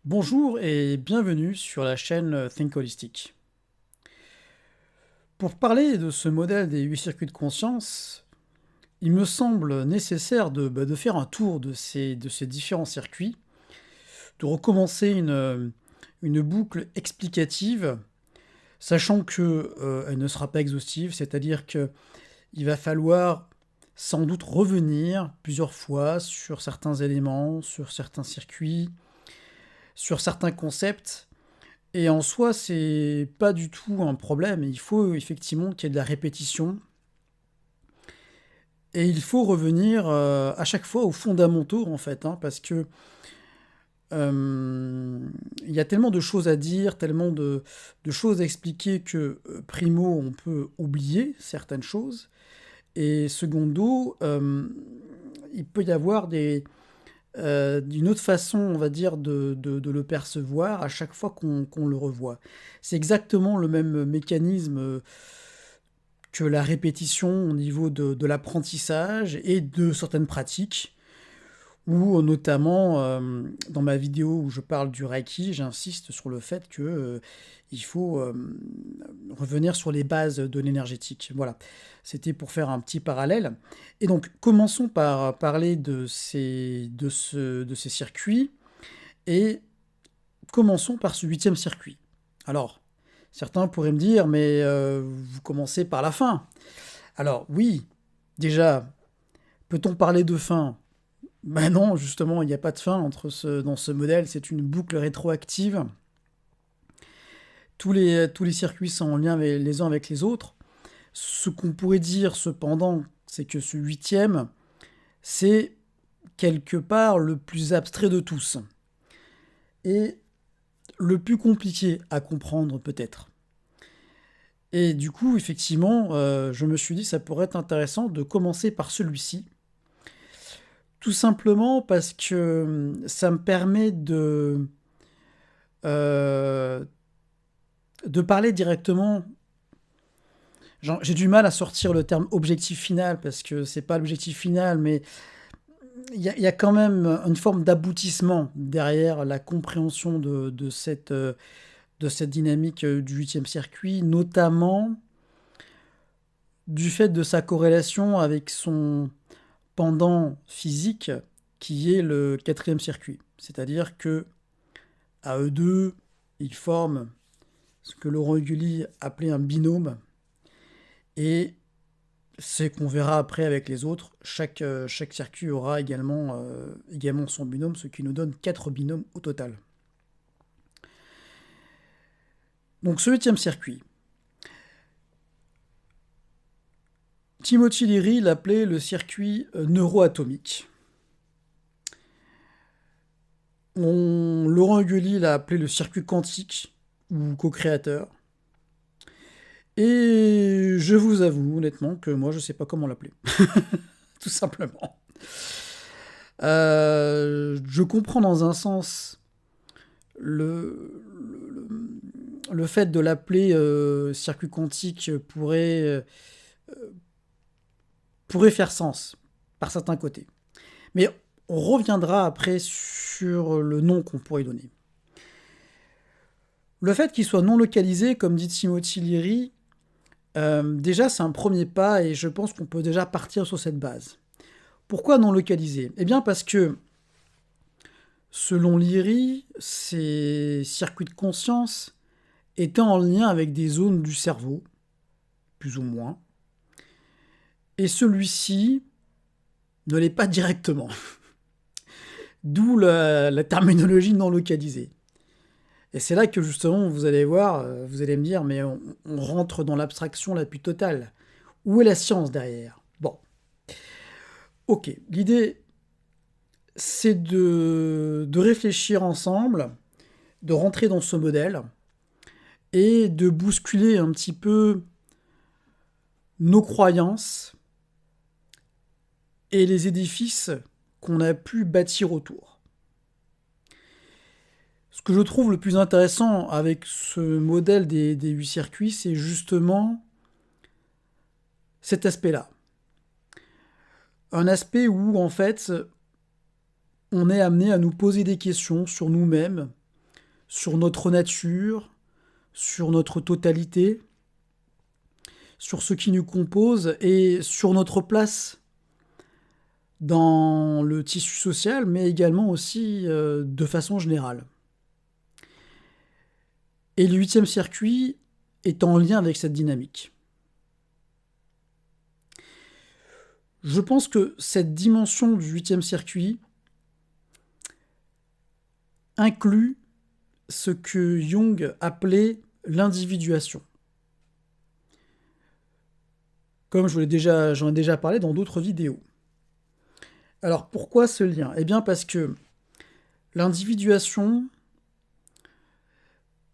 Bonjour et bienvenue sur la chaîne Think Holistic. Pour parler de ce modèle des 8 circuits de conscience, il me semble nécessaire de faire un tour de ces différents circuits, de recommencer une boucle explicative, sachant que elle ne sera pas exhaustive, c'est-à-dire qu'il va falloir sans doute revenir plusieurs fois sur certains éléments, sur certains circuits, sur certains concepts. Et en soi, c'est pas du tout un problème. Il faut effectivement qu'il y ait de la répétition. Et il faut revenir à chaque fois aux fondamentaux, en fait, hein, parce que euh, il y a tellement de choses à dire, tellement de choses à expliquer que, primo, on peut oublier certaines choses. Et secondo, il peut y avoir d'une autre façon, on va dire, de le percevoir à chaque fois qu'on le revoit. C'est exactement le même mécanisme que la répétition au niveau de l'apprentissage et de certaines pratiques, ou notamment dans ma vidéo où je parle du Reiki, j'insiste sur le fait que il faut revenir sur les bases de l'énergétique. Voilà, c'était pour faire un petit parallèle. Et donc, commençons par parler de ces circuits, et commençons par ce huitième circuit. Alors, certains pourraient me dire, mais vous commencez par la fin. Alors oui, déjà, peut-on parler de fin? Ben non, justement, il n'y a pas de fin dans ce modèle, c'est une boucle rétroactive. Tous les circuits sont en lien les uns avec les autres. Ce qu'on pourrait dire cependant, c'est que ce huitième, c'est quelque part le plus abstrait de tous. Et le plus compliqué à comprendre peut-être. Et du coup, effectivement, je me suis dit ça pourrait être intéressant de commencer par celui-ci. Tout simplement parce que ça me permet euh, de parler directement. J'ai du mal à sortir le terme objectif final parce que c'est pas l'objectif final, mais il y a quand même une forme d'aboutissement derrière la compréhension de cette dynamique du huitième circuit, notamment du fait de sa corrélation avec son pendant physique qui est le quatrième circuit. C'est-à-dire que à eux deux, ils forment ce que Laurent Huguli appelait un binôme, et c'est qu'on verra après avec les autres. Chaque circuit aura également son binôme, ce qui nous donne 4 binômes au total. Donc ce huitième circuit, Timothy Leary l'appelait le circuit neuroatomique. Laurent Huguli l'a appelé le circuit quantique ou co-créateur. Et je vous avoue honnêtement que moi je sais pas comment l'appeler, tout simplement. Je comprends dans un sens le fait de l'appeler circuit quantique pourrait faire sens par certains côtés. Mais on reviendra après sur le nom qu'on pourrait donner. Le fait qu'il soit non localisé, comme dit Timothy Leary, déjà c'est un premier pas et je pense qu'on peut déjà partir sur cette base. Pourquoi non localisé? Eh bien parce que, selon Leary, ces circuits de conscience étaient en lien avec des zones du cerveau, plus ou moins, et celui-ci ne l'est pas directement. D'où la terminologie non localisée. Et c'est là que justement vous allez voir, vous allez me dire, mais on rentre dans l'abstraction la plus totale. Où est la science derrière? Bon, ok, l'idée c'est de réfléchir ensemble, de rentrer dans ce modèle et de bousculer un petit peu nos croyances et les édifices qu'on a pu bâtir autour. Ce que je trouve le plus intéressant avec ce modèle des 8 circuits, c'est justement cet aspect-là. Un aspect où, en fait, on est amené à nous poser des questions sur nous-mêmes, sur notre nature, sur notre totalité, sur ce qui nous compose et sur notre place dans le tissu social, mais également aussi de façon générale. Et le 8e circuit est en lien avec cette dynamique. Je pense que cette dimension du 8e circuit inclut ce que Jung appelait l'individuation. Comme j'en ai déjà parlé dans d'autres vidéos. Alors pourquoi ce lien? Eh bien parce que l'individuation,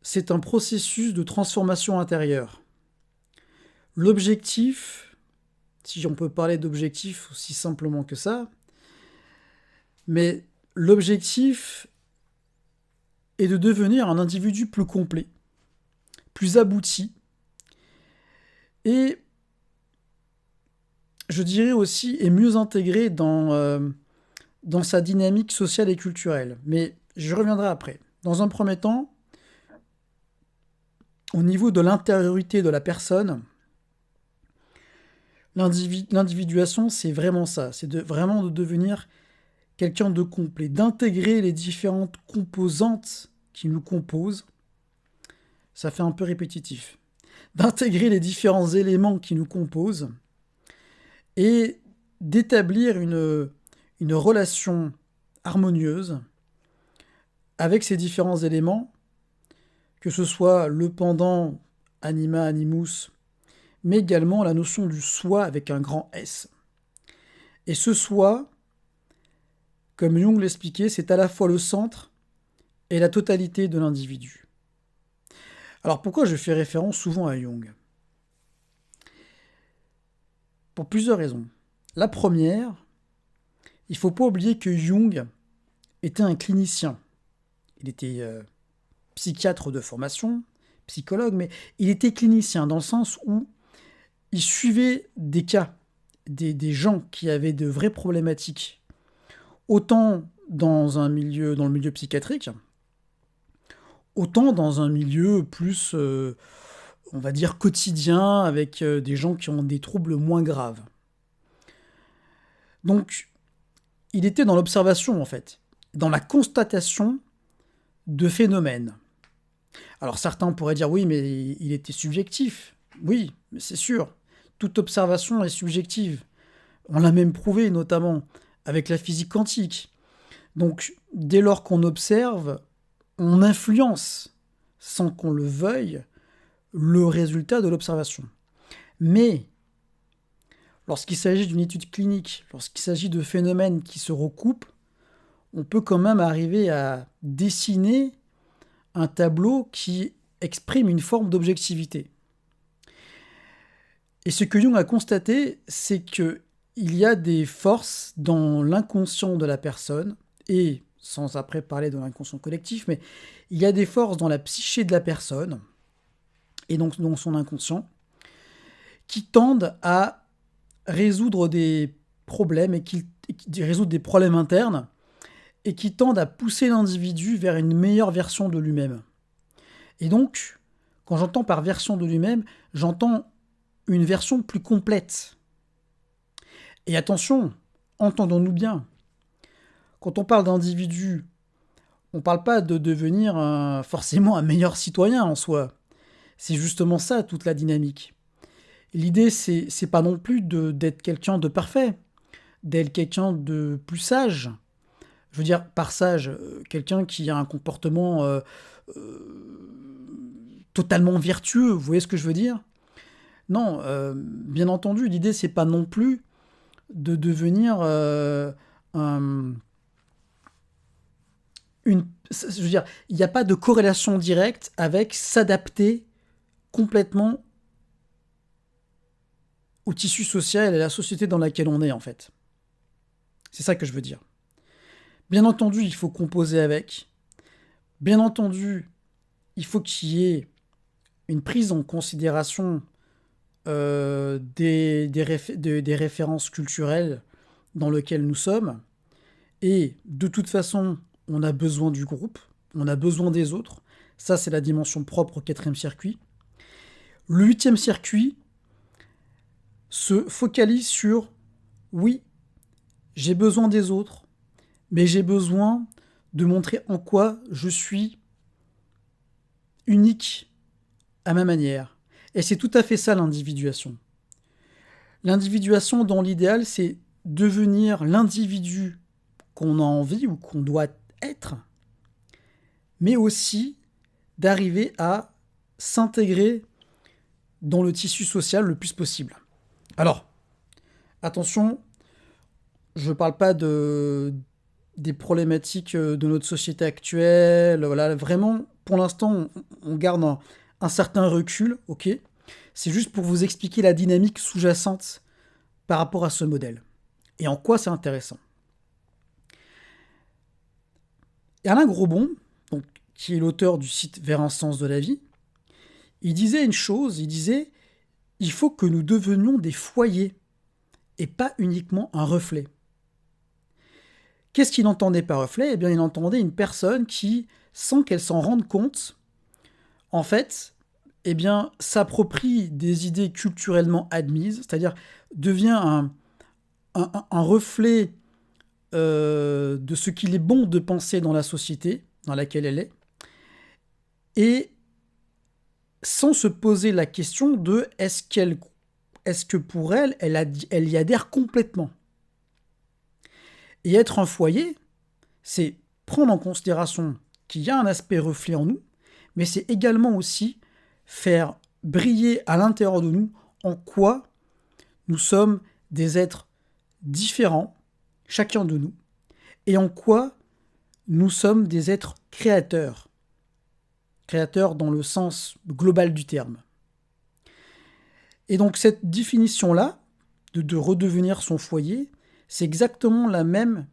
c'est un processus de transformation intérieure. L'objectif, si on peut parler d'objectif aussi simplement que ça, mais l'objectif est de devenir un individu plus complet, plus abouti, et je dirais aussi est mieux intégré dans sa dynamique sociale et culturelle. Mais je reviendrai après. Dans un premier temps, au niveau de l'intériorité de la personne, l'individuation, c'est vraiment ça. C'est vraiment de devenir quelqu'un de complet, d'intégrer les différentes composantes qui nous composent. Ça fait un peu répétitif. D'intégrer les différents éléments qui nous composent et d'établir une relation harmonieuse avec ces différents éléments, que ce soit le pendant anima animus, mais également la notion du soi avec un grand S. Et ce soi, comme Jung l'expliquait, c'est à la fois le centre et la totalité de l'individu. Alors pourquoi je fais référence souvent à Jung? Pour plusieurs raisons. La première, il ne faut pas oublier que Jung était un clinicien. Il était psychiatre de formation, psychologue, mais il était clinicien dans le sens où il suivait des cas, des gens qui avaient de vraies problématiques, autant dans le milieu psychiatrique, autant dans un milieu plus, on va dire, quotidien, avec des gens qui ont des troubles moins graves. Donc, il était dans l'observation, en fait, dans la constatation de phénomènes. Alors certains pourraient dire, oui, mais il était subjectif. Oui, mais c'est sûr, toute observation est subjective. On l'a même prouvé, notamment avec la physique quantique. Donc, dès lors qu'on observe, on influence, sans qu'on le veuille, le résultat de l'observation. Mais, lorsqu'il s'agit d'une étude clinique, lorsqu'il s'agit de phénomènes qui se recoupent, on peut quand même arriver à dessiner un tableau qui exprime une forme d'objectivité. Et ce que Jung a constaté, c'est qu'il y a des forces dans l'inconscient de la personne, et sans après parler de l'inconscient collectif, mais il y a des forces dans la psyché de la personne, et donc dans son inconscient, qui tendent à résoudre des problèmes, et qui résoudre des problèmes internes, et qui tendent à pousser l'individu vers une meilleure version de lui-même. Et donc, quand j'entends par version de lui-même, j'entends une version plus complète. Et attention, entendons-nous bien, quand on parle d'individu, on ne parle pas de devenir forcément un meilleur citoyen en soi. C'est justement ça, toute la dynamique. L'idée, c'est pas non plus d'être quelqu'un de parfait, d'être quelqu'un de plus sage. Je veux dire, par sage, quelqu'un qui a un comportement totalement vertueux, vous voyez ce que je veux dire? Non, bien entendu, l'idée, c'est pas non plus de devenir je veux dire, il n'y a pas de corrélation directe avec s'adapter complètement au tissu social et à la société dans laquelle on est, en fait. C'est ça que je veux dire. Bien entendu, il faut composer avec. Bien entendu, il faut qu'il y ait une prise en considération des références culturelles dans lesquelles nous sommes. Et de toute façon, on a besoin du groupe, on a besoin des autres, Ça, c'est la dimension propre au 4e circuit. Le 8e circuit se focalise sur, oui, j'ai besoin des autres, mais j'ai besoin de montrer en quoi je suis unique à ma manière. Et c'est tout à fait ça l'individuation. L'individuation, dans l'idéal, c'est devenir l'individu qu'on a envie ou qu'on doit être, mais aussi d'arriver à s'intégrer dans le tissu social le plus possible. Alors, attention, je ne parle pas des problématiques de notre société actuelle. Voilà, vraiment, pour l'instant, on garde un certain recul, ok. C'est juste pour vous expliquer la dynamique sous-jacente par rapport à ce modèle. Et en quoi c'est intéressant. Et Alain Grosbon, donc, qui est l'auteur du site Vers un sens de la vie, il disait une chose, il disait « Il faut que nous devenions des foyers et pas uniquement un reflet ». Qu'est-ce qu'il entendait par reflet? Eh bien, il entendait une personne qui, sans qu'elle s'en rende compte, en fait, eh bien, s'approprie des idées culturellement admises, c'est-à-dire devient un reflet de ce qu'il est bon de penser dans la société dans laquelle elle est, et sans se poser la question de est-ce que pour elle, elle y adhère complètement. Et être un foyer, c'est prendre en considération qu'il y a un aspect reflet en nous, mais c'est également aussi faire briller à l'intérieur de nous en quoi nous sommes des êtres différents, chacun de nous, et en quoi nous sommes des êtres créateurs. Créateurs dans le sens global du terme. Et donc cette définition-là, de redevenir son foyer, c'est exactement la même.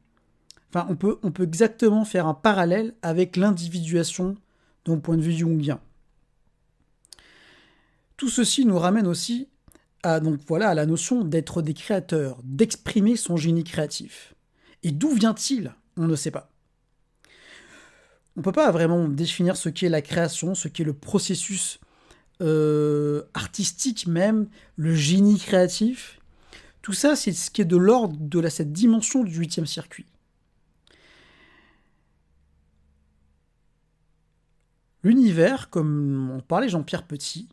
Enfin, on peut exactement faire un parallèle avec l'individuation d'un point de vue jungien. Tout ceci nous ramène aussi à la notion d'être des créateurs, d'exprimer son génie créatif. Et d'où vient-il? On ne sait pas. On ne peut pas vraiment définir ce qu'est la création, ce qu'est le processus artistique même, le génie créatif. Tout ça, c'est ce qui est de l'ordre de cette dimension du 8e circuit. L'univers, comme on parlait Jean-Pierre Petit,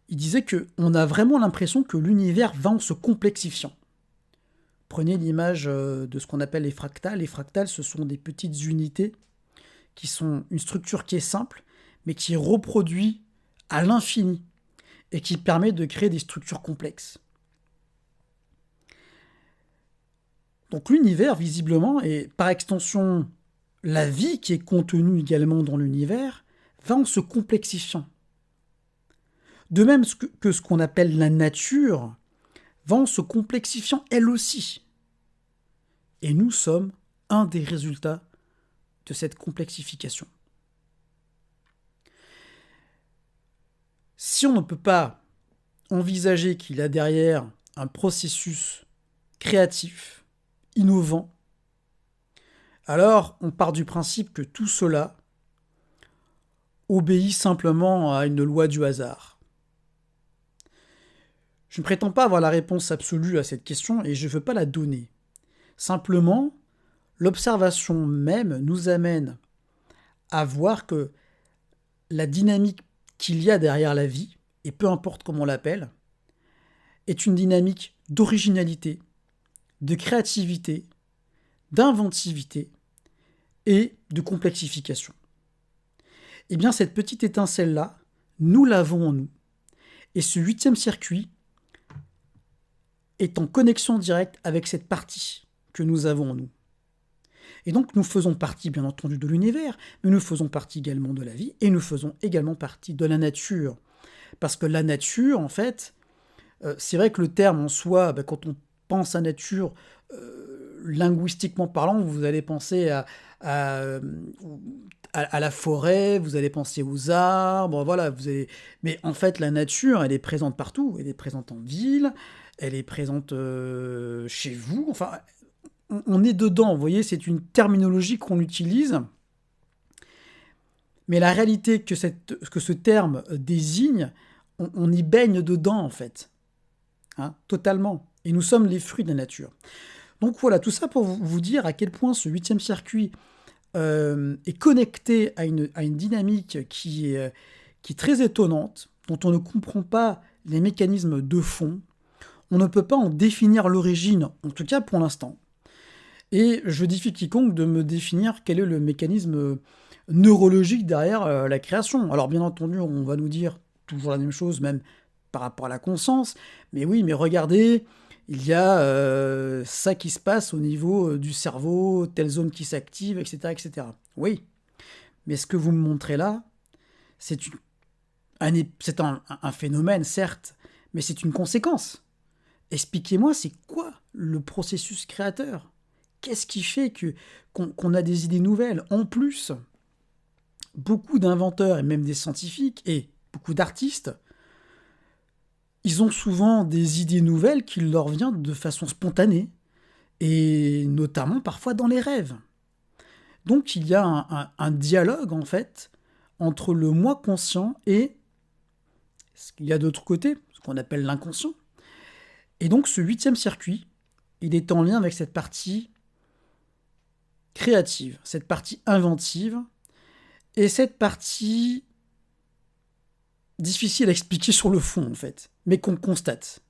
il disait qu'on a vraiment l'impression que l'univers va en se complexifiant. Prenez l'image de ce qu'on appelle les fractales. Les fractales, ce sont des petites unités qui sont une structure qui est simple, mais qui reproduit à l'infini et qui permet de créer des structures complexes. Donc l'univers, visiblement, et par extension la vie qui est contenue également dans l'univers, va en se complexifiant. De même que ce qu'on appelle la nature va en se complexifiant elle aussi. Et nous sommes un des résultats de cette complexification. Si on ne peut pas envisager qu'il y a derrière un processus créatif, innovant, alors on part du principe que tout cela obéit simplement à une loi du hasard. Je ne prétends pas avoir la réponse absolue à cette question et je ne veux pas la donner. Simplement, l'observation même nous amène à voir que la dynamique qu'il y a derrière la vie, et peu importe comment on l'appelle, est une dynamique d'originalité, de créativité, d'inventivité et de complexification. Eh bien, cette petite étincelle-là, nous l'avons en nous. Et ce 8e circuit est en connexion directe avec cette partie que nous avons en nous. Et donc, nous faisons partie, bien entendu, de l'univers, mais nous faisons partie également de la vie, et nous faisons également partie de la nature. Parce que la nature, en fait, c'est vrai que le terme en soi, quand on pense à nature, linguistiquement parlant, vous allez penser à la forêt, vous allez penser aux arbres, voilà. Mais en fait, la nature, elle est présente partout. Elle est présente en ville, elle est présente chez vous. Enfin, on est dedans, vous voyez, c'est une terminologie qu'on utilise. Mais la réalité que ce terme désigne, on y baigne dedans, en fait. Hein, totalement. Et nous sommes les fruits de la nature. Donc voilà, tout ça pour vous dire à quel point ce 8e circuit est connecté à une dynamique qui est très étonnante, dont on ne comprend pas les mécanismes de fond. On ne peut pas en définir l'origine, en tout cas pour l'instant. Et je défie quiconque de me définir quel est le mécanisme neurologique derrière la création. Alors bien entendu, on va nous dire toujours la même chose, même par rapport à la conscience. Mais oui, mais regardez, il y a ça qui se passe au niveau du cerveau, telle zone qui s'active, etc., etc. Oui, mais ce que vous me montrez là, c'est un phénomène, certes, mais c'est une conséquence. Expliquez-moi, c'est quoi le processus créateur? Qu'est-ce qui fait qu'on a des idées nouvelles? En plus, beaucoup d'inventeurs et même des scientifiques et beaucoup d'artistes, ils ont souvent des idées nouvelles qui leur viennent de façon spontanée et notamment parfois dans les rêves. Donc il y a un dialogue en fait entre le moi conscient et ce qu'il y a d'autre côté, ce qu'on appelle l'inconscient. Et donc ce 8e circuit, il est en lien avec cette partie créative, cette partie inventive, et cette partie difficile à expliquer sur le fond, en fait, mais qu'on constate.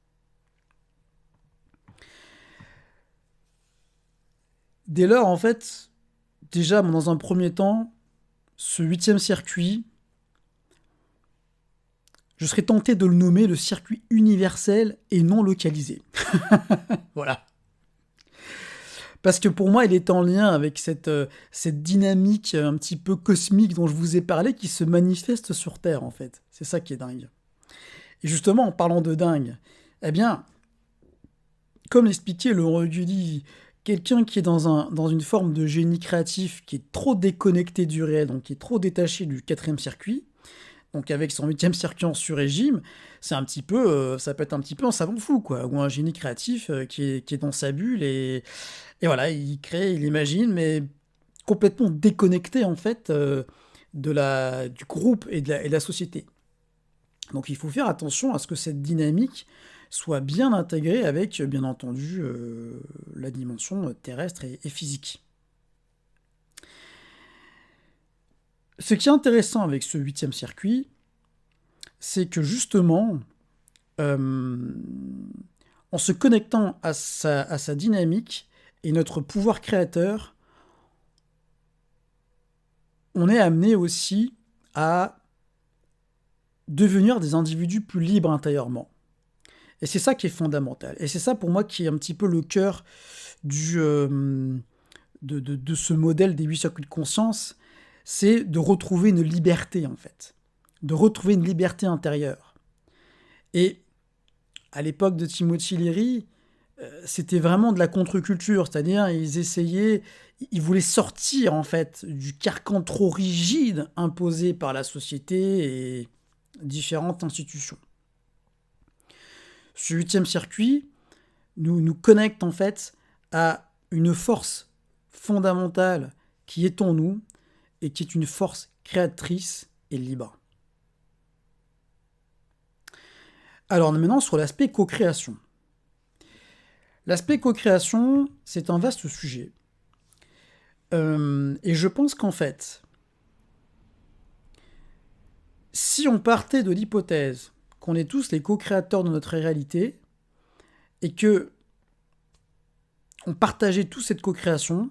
Dès lors, en fait, déjà, dans un premier temps, ce 8e circuit, je serais tenté de le nommer le circuit universel et non localisé. Voilà. Parce que pour moi, il est en lien avec cette dynamique un petit peu cosmique dont je vous ai parlé qui se manifeste sur Terre, en fait. C'est ça qui est dingue. Et justement, en parlant de dingue, eh bien, comme l'expliquait Laurent Hugulli, quelqu'un qui est dans une forme de génie créatif qui est trop déconnecté du réel, donc qui est trop détaché du 4e circuit, donc avec son 8e circuit en sur-régime, c'est un petit peu, ça peut être un petit peu un savant fou, quoi, ou un génie créatif qui est dans sa bulle et voilà, il crée, il imagine, mais complètement déconnecté en fait du groupe et de la société. Donc il faut faire attention à ce que cette dynamique soit bien intégrée avec, bien entendu, la dimension terrestre et physique. Ce qui est intéressant avec ce 8e circuit, c'est que justement, en se connectant à sa dynamique et notre pouvoir créateur, on est amené aussi à devenir des individus plus libres intérieurement. Et c'est ça qui est fondamental. Et c'est ça pour moi qui est un petit peu le cœur de ce modèle des 8 circuits de conscience, c'est de retrouver une liberté en fait. De retrouver une liberté intérieure. Et à l'époque de Timothy Leary, c'était vraiment de la contre-culture, c'est-à-dire ils voulaient sortir en fait du carcan trop rigide imposé par la société et différentes institutions. Ce 8e circuit nous connecte en fait à une force fondamentale qui est en nous et qui est une force créatrice et libre. Alors maintenant sur l'aspect co-création. L'aspect co-création, c'est un vaste sujet. Et je pense qu'en fait, si on partait de l'hypothèse qu'on est tous les co-créateurs de notre réalité et que on partageait tous cette co-création,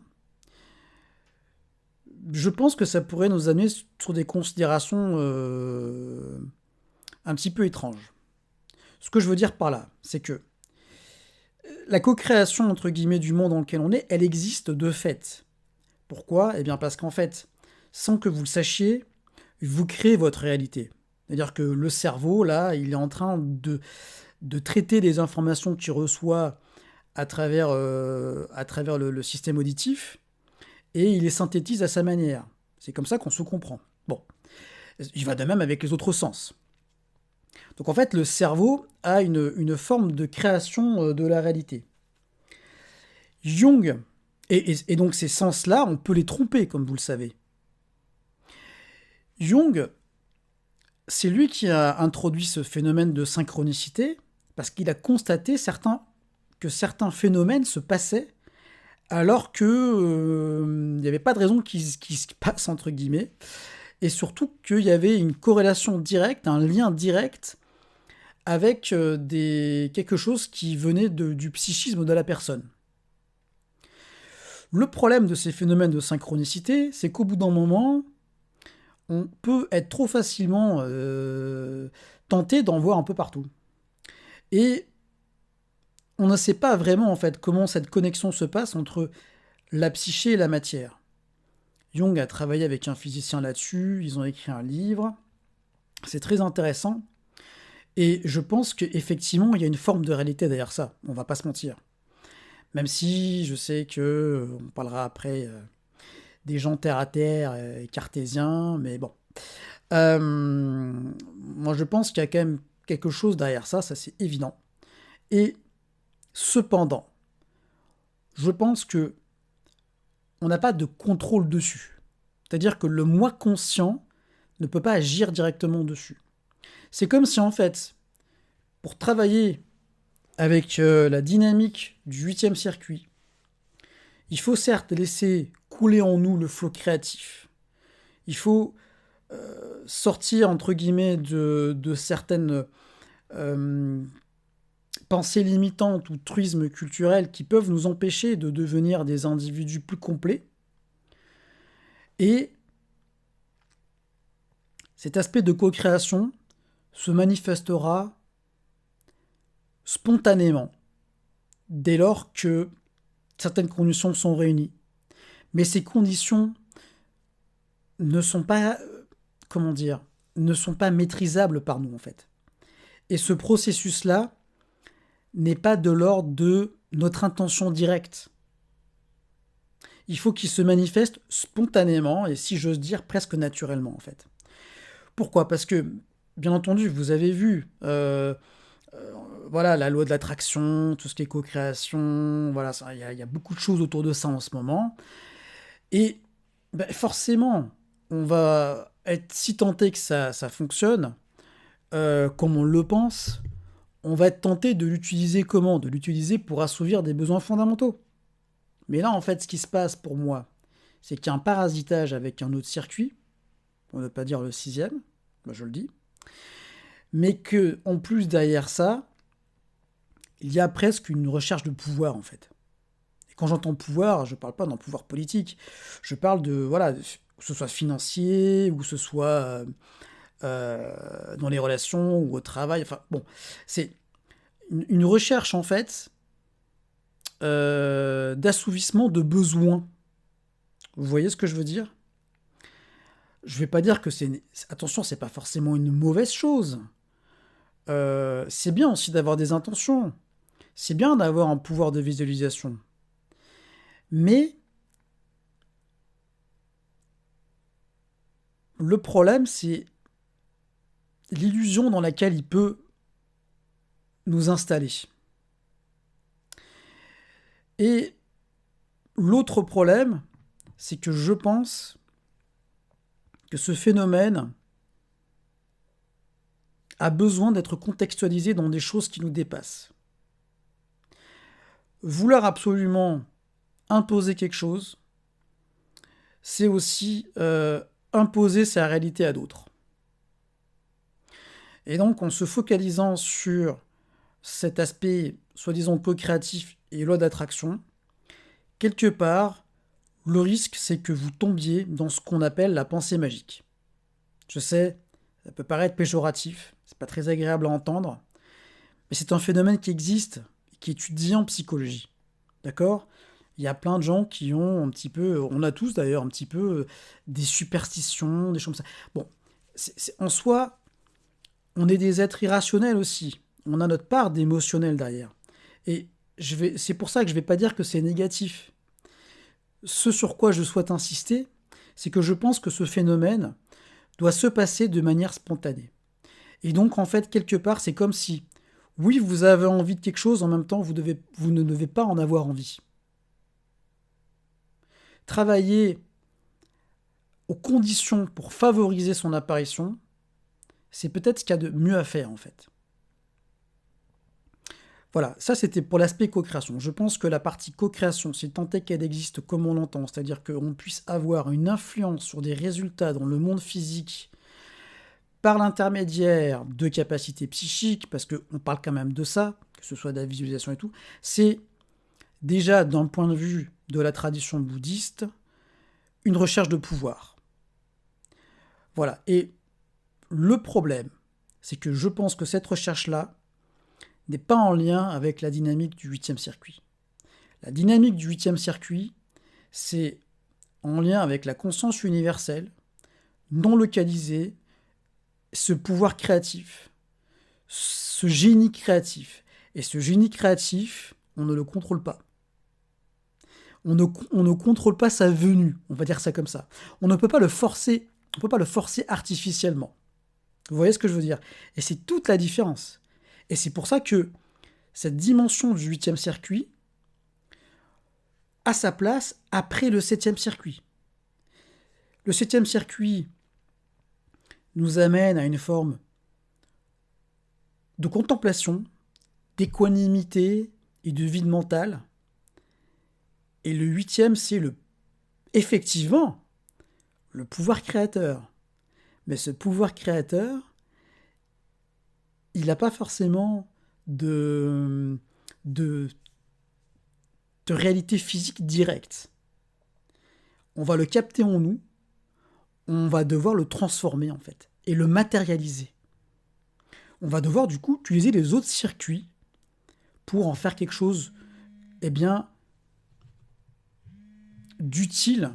je pense que ça pourrait nous amener sur des considérations un petit peu étranges. Ce que je veux dire par là, c'est que la co-création, entre guillemets, du monde dans lequel on est, elle existe de fait. Pourquoi ? Eh bien parce qu'en fait, sans que vous le sachiez, vous créez votre réalité. C'est-à-dire que le cerveau, là, il est en train de traiter des informations qu'il reçoit à travers le système auditif, et il les synthétise à sa manière. C'est comme ça qu'on se comprend. Bon, il va de même avec les autres sens. Donc en fait, le cerveau a une forme de création de la réalité. Jung, et donc ces sens-là, on peut les tromper, comme vous le savez. Jung, c'est lui qui a introduit ce phénomène de synchronicité parce qu'il a constaté que certains phénomènes se passaient alors que il n'y avait pas de raison qu'ils se passent, entre guillemets, et surtout qu'il y avait une corrélation directe, un lien direct avec quelque chose qui venait du psychisme de la personne. Le problème de ces phénomènes de synchronicité, c'est qu'au bout d'un moment, on peut être trop facilement tenté d'en voir un peu partout. Et on ne sait pas vraiment en fait comment cette connexion se passe entre la psyché et la matière. Jung a travaillé avec un physicien là-dessus, ils ont écrit un livre, c'est très intéressant, et je pense qu'effectivement il y a une forme de réalité derrière ça, on va pas se mentir. Même si je sais que on parlera après des gens terre à terre et cartésiens, mais bon. Moi je pense qu'il y a quand même quelque chose derrière ça, ça c'est évident. Et cependant, je pense que on n'a pas de contrôle dessus. C'est-à-dire que le moi conscient ne peut pas agir directement dessus. C'est comme si en fait, pour travailler avec la dynamique du 8e circuit, il faut certes laisser couler en nous le flot créatif. Il faut sortir, entre guillemets, de certaines pensées limitantes ou truismes culturels qui peuvent nous empêcher de devenir des individus plus complets. Et cet aspect de co-création se manifestera spontanément dès lors que certaines conditions sont réunies. Mais ces conditions ne sont pas, comment dire, ne sont pas maîtrisables par nous en fait. Et ce processus-là n'est pas de l'ordre de notre intention directe. Il faut qu'il se manifeste spontanément et, si j'ose dire, presque naturellement en fait. Pourquoi ? Parce que, bien entendu, vous avez vu, voilà, la loi de l'attraction, tout ce qui est co-création, voilà, il y a beaucoup de choses autour de ça en ce moment. Et ben, forcément, on va être si tenté que ça fonctionne, comme on le pense, on va être tenté de l'utiliser comment ? De l'utiliser pour assouvir des besoins fondamentaux. Mais là, en fait, ce qui se passe pour moi, c'est qu'il y a un parasitage avec un autre circuit, pour ne pas dire le 6e, moi je le dis, mais que en plus derrière ça, il y a presque une recherche de pouvoir en fait. Et quand j'entends pouvoir, je ne parle pas d'un pouvoir politique, je parle de, voilà, que ce soit financier, ou que ce soit dans les relations ou au travail, enfin bon, c'est une recherche en fait d'assouvissement de besoins. Vous voyez ce que je veux dire ? Je vais pas dire que attention, c'est pas forcément une mauvaise chose. C'est bien aussi d'avoir des intentions. C'est bien d'avoir un pouvoir de visualisation. Mais le problème, c'est l'illusion dans laquelle il peut nous installer. Et l'autre problème, c'est que je pense que ce phénomène a besoin d'être contextualisé dans des choses qui nous dépassent. Vouloir absolument imposer quelque chose, c'est aussi imposer sa réalité à d'autres. Et donc, en se focalisant sur cet aspect, soi-disant co-créatif et loi d'attraction, quelque part, le risque, c'est que vous tombiez dans ce qu'on appelle la pensée magique. Je sais, ça peut paraître péjoratif, c'est pas très agréable à entendre, mais c'est un phénomène qui existe, qui est étudié en psychologie. D'accord ? Il y a plein de gens qui ont un petit peu, on a tous d'ailleurs un petit peu des superstitions, des choses comme ça. Bon, en soi, on est des êtres irrationnels aussi. On a notre part d'émotionnel derrière. Et c'est pour ça que je ne vais pas dire que c'est négatif. Ce sur quoi je souhaite insister, c'est que je pense que ce phénomène doit se passer de manière spontanée. Et donc, en fait, quelque part, c'est comme si, oui, vous avez envie de quelque chose, en même temps, vous ne devez pas en avoir envie. Travailler aux conditions pour favoriser son apparition, c'est peut-être ce qu'il y a de mieux à faire en fait. Voilà, ça c'était pour l'aspect co-création. Je pense que la partie co-création, si tant est qu'elle existe comme on l'entend, c'est-à-dire qu'on puisse avoir une influence sur des résultats dans le monde physique par l'intermédiaire de capacités psychiques, parce qu'on parle quand même de ça, que ce soit de la visualisation et tout, c'est déjà d'un point de vue de la tradition bouddhiste, une recherche de pouvoir. Voilà, et le problème, c'est que je pense que cette recherche-là n'est pas en lien avec la dynamique du 8e circuit. La dynamique du 8e circuit, c'est en lien avec la conscience universelle, non localisée, ce pouvoir créatif, ce génie créatif. Et ce génie créatif, on ne le contrôle pas. On ne contrôle pas sa venue, on va dire ça comme ça. On ne peut pas le forcer, on peut pas le forcer artificiellement. Vous voyez ce que je veux dire? Et c'est toute la différence. Et c'est pour ça que cette dimension du 8e circuit a sa place après le 7e circuit. Le 7e circuit nous amène à une forme de contemplation, d'équanimité et de vide mental. Et le 8e, c'est effectivement le pouvoir créateur. Mais ce pouvoir créateur, il n'a pas forcément de réalité physique directe. On va le capter en nous, on va devoir le transformer en fait, et le matérialiser. On va devoir du coup utiliser les autres circuits pour en faire quelque chose, d'utile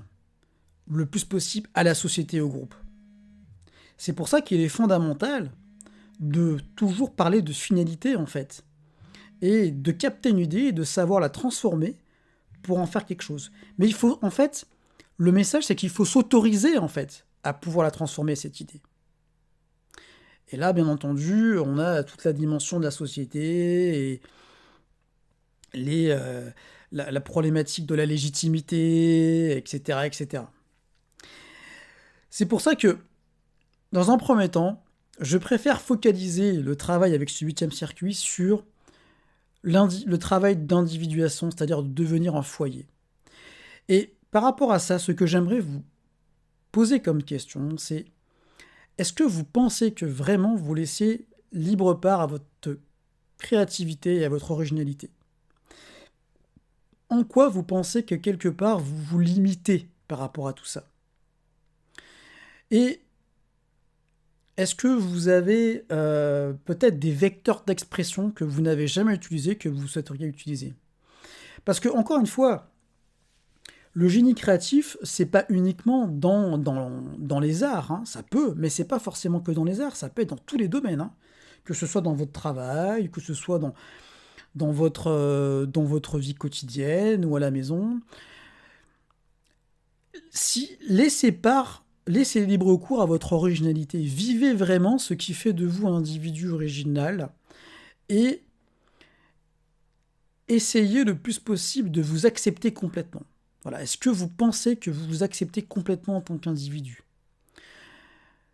le plus possible à la société et au groupe. C'est pour ça qu'il est fondamental de toujours parler de finalité en fait, et de capter une idée et de savoir la transformer pour en faire quelque chose. Mais il faut en fait, le message c'est qu'il faut s'autoriser en fait à pouvoir la transformer cette idée. Et là, bien entendu, on a toute la dimension de la société et la problématique de la légitimité, etc., etc. C'est pour ça que, dans un premier temps, je préfère focaliser le travail avec ce 8e circuit sur le travail d'individuation, c'est-à-dire de devenir un foyer. Et par rapport à ça, ce que j'aimerais vous poser comme question, c'est est-ce que vous pensez que vraiment vous laissez libre part à votre créativité et à votre originalité? En quoi vous pensez que quelque part vous vous limitez par rapport à tout ça? Et est-ce que vous avez peut-être des vecteurs d'expression que vous n'avez jamais utilisés, que vous souhaiteriez utiliser? Parce que, encore une fois, le génie créatif, c'est pas uniquement dans les arts, hein. Ça peut, mais c'est pas forcément que dans les arts, ça peut être dans tous les domaines, hein. Que ce soit dans votre travail, que ce soit dans votre vie quotidienne ou à la maison. Laissez libre cours à votre originalité. Vivez vraiment ce qui fait de vous un individu original et essayez le plus possible de vous accepter complètement. Voilà. Est-ce que vous pensez que vous vous acceptez complètement en tant qu'individu?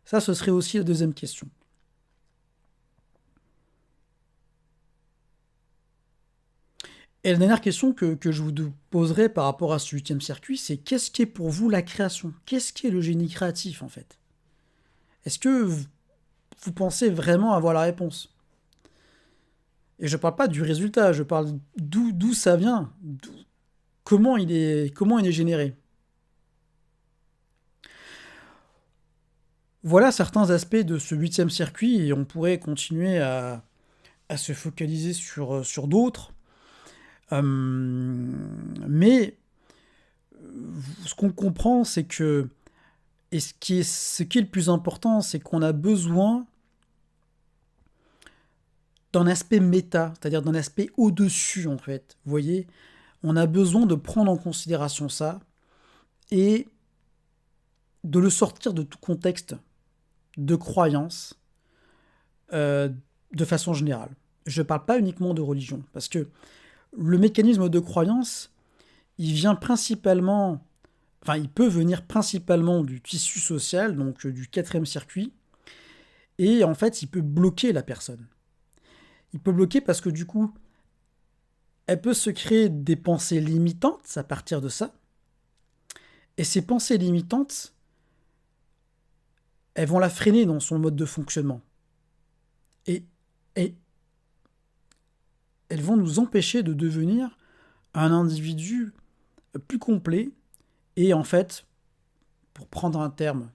Ça, ce serait aussi la deuxième question. Et la dernière question que je vous poserai par rapport à ce 8e circuit, c'est qu'est-ce qui est pour vous la création? Qu'est-ce qui est le génie créatif, en fait? Est-ce que vous pensez vraiment avoir la réponse? Et je parle pas du résultat, je parle d'où ça vient, comment il est généré. Voilà certains aspects de ce 8e circuit, et on pourrait continuer à se focaliser sur d'autres. Mais ce qu'on comprend, c'est que, et ce qui est le plus important, c'est qu'on a besoin d'un aspect méta, c'est-à-dire d'un aspect au-dessus, en fait. Vous voyez, on a besoin de prendre en considération ça et de le sortir de tout contexte de croyance de façon générale. Je ne parle pas uniquement de religion, parce que le mécanisme de croyance, il vient principalement enfin, il peut venir principalement du tissu social, donc du quatrième circuit, et en fait, il peut bloquer la personne. Il peut bloquer parce que du coup, elle peut se créer des pensées limitantes à partir de ça, et ces pensées limitantes, elles vont la freiner dans son mode de fonctionnement. Et, et elles vont nous empêcher de devenir un individu plus complet et en fait, pour prendre un terme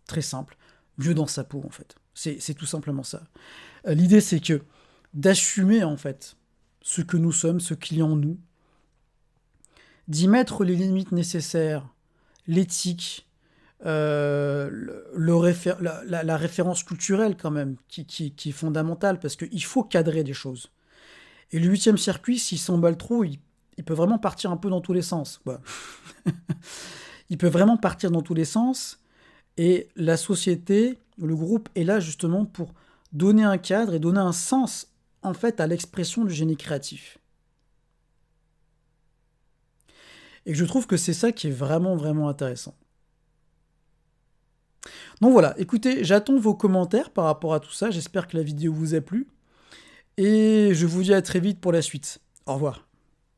très simple, mieux dans sa peau en fait. C'est tout simplement ça. L'idée c'est que d'assumer en fait ce que nous sommes, ce qu'il y a en nous, d'y mettre les limites nécessaires, l'éthique, la référence culturelle quand même, qui est fondamentale, parce qu'il faut cadrer des choses. Et le huitième circuit, s'il s'emballe trop, il peut vraiment partir un peu dans tous les sens, quoi. Il peut vraiment partir dans tous les sens, et la société, le groupe est là justement pour donner un cadre et donner un sens, en fait, à l'expression du génie créatif. Et je trouve que c'est ça qui est vraiment, vraiment intéressant. Donc voilà, écoutez, j'attends vos commentaires par rapport à tout ça, j'espère que la vidéo vous a plu, et je vous dis à très vite pour la suite. Au revoir.